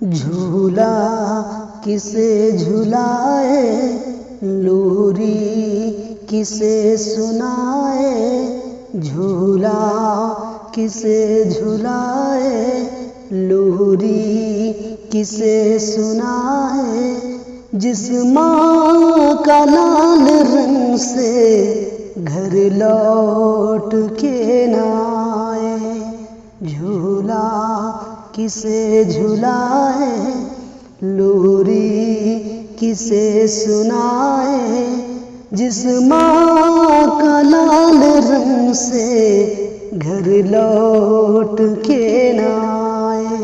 झूला किसे झुलाए, लोरी किसे सुनाए। झूला किसे झुलाए, लोरी किसे सुनाए। जिस माँ का लाल रंग से घर लौट के न आए। झूला किसे झुलाए, लोरी किसे सुनाए। जिस माँ का लाल रंग से घर लौट के न आए।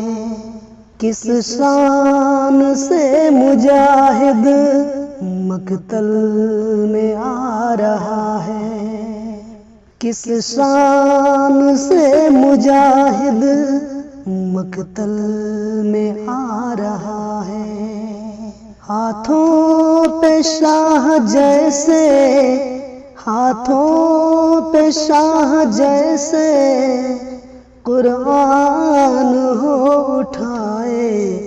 किस शान से मुजाहिद मकतल में आ रहा है। किस शान से मुजाहिद मकतल में आ रहा है। हाथों पे शाह जैसे, हाथों पे शाह जैसे कुरान हो उठाए।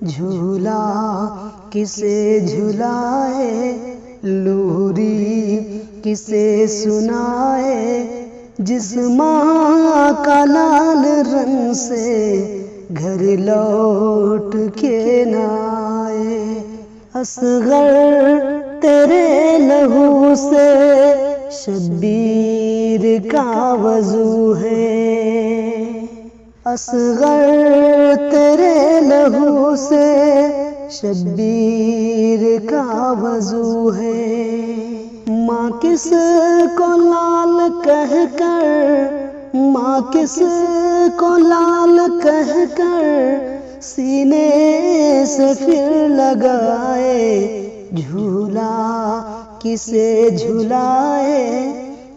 झूला किसे झुलाए, लोरी किसे सुनाए। जिस माँ का लाल रंग से घर लौट के न आए। असगर तेरे लहू से शब्बीर का वजू है। असगर तेरे लहू से शब्बीर का वजू है। माँ किस को लाल कहकर, माँ किस को लाल कहकर सीने से फिर लगाए। झूला किसे झुलाए,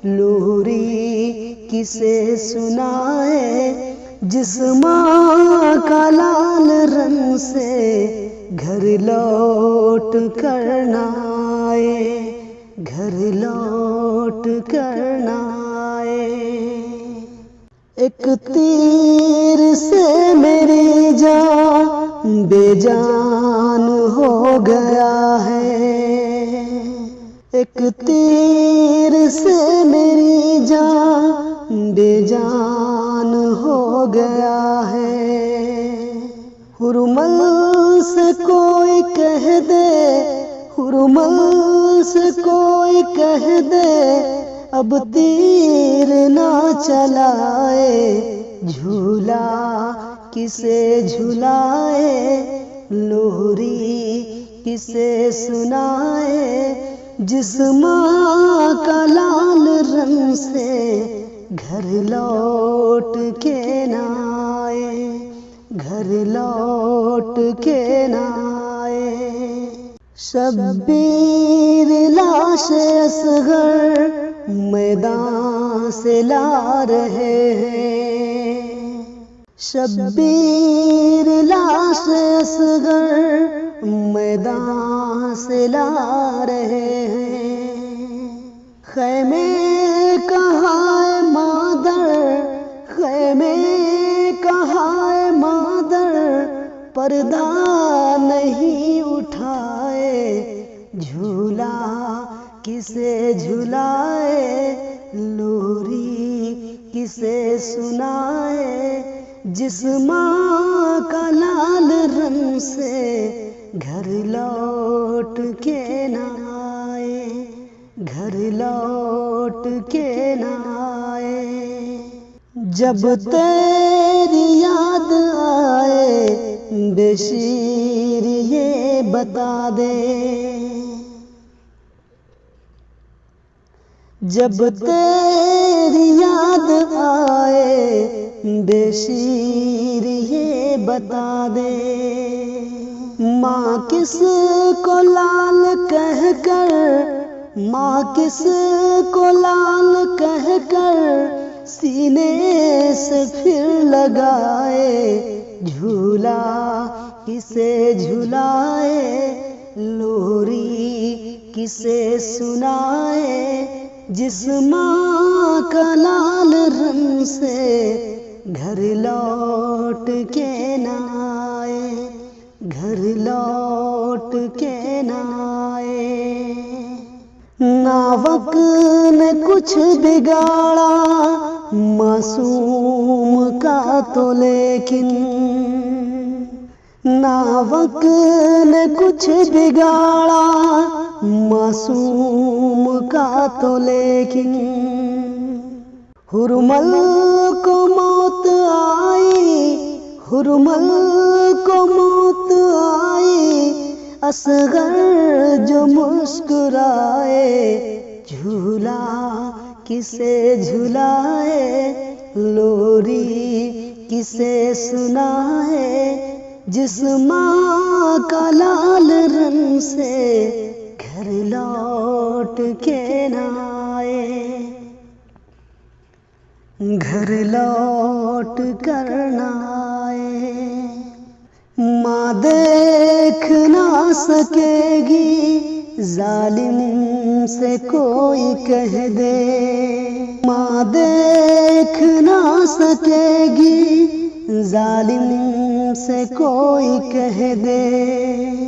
लोरी किसे सुनाए। जिस माँ का लाल रंग से घर लौट कर न आए। घर लौट कर न आए। एक तीर से मेरी जान बेजान हो गया है। एक तीर से मेरी जान बेजान हो गया है। हुरमल से कोई कह दे, हुरमल से कोई कह दे अब तीर ना चलाए। झूला किसे झुलाए, लोरी किसे सुनाए। जिस माँ का लाल रंग से घर लौट के न आए। घर लौट के न आए। शब्बीर लाश असगर मैदान से ला रहे हैं। शब्बीर लाश असगर मैदान से ला रहे हैं। खैमे कहाँ है मादर, खैमे कहाँ है मादर, पर्दा नहीं उठाए। झूला किसे झुलाए, लोरी किसे सुनाए। जिस माँ का लाल रंग से घर लौट के न आए। घर लौट के न आए। जब तेरी याद आए बेशीर ये बता दे। जब तेरी याद आए बेशीर ये बता दे। माँ किस को लाल कहकर, माँ किस को लाल कहकर सीने से फिर लगाए। झूला किसे झुलाए, लोरी किसे सुनाए। जिस माँ का लाल रंग से घर लौट के न आए। लौट के न आए। नावक ने कुछ बिगाड़ा मासूम का तो लेकिन, नावक ने कुछ बिगाड़ा मासूम का तो लेकिन, हुरमल को मौत आई, हुरमल को मौत आई, असगर जो मुस्कुराए, झूला किसे झुलाए, लोरी किसे सुनाए, जिस माँ का लाल रंग से घर लौट के न आए। घर लौट कर न आए। माँ देख ना सकेगी जालिम से कोई कह दे, माँ देख ना सकेगी जालिम से कोई कह दे।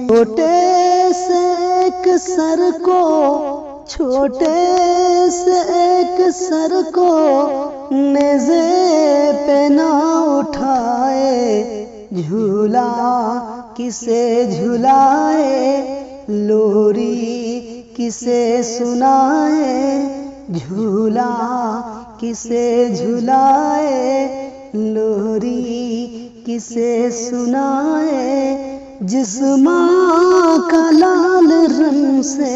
छोटे से एक सर को, छोटे से एक सर को नेज़े पे ना उठाए, झूला किसे झुलाए, लोरी किसे सुनाए, झूला किसे झुलाए, लोरी किसे सुनाए, जिस माँ का लाल रंग से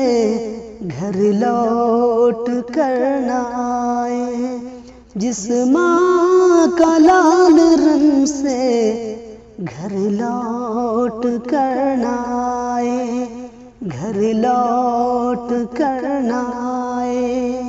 घर लौट कर न आए, जिस माँ का लाल रंग से घर लौट कर न आए, घर लौट कर न आए।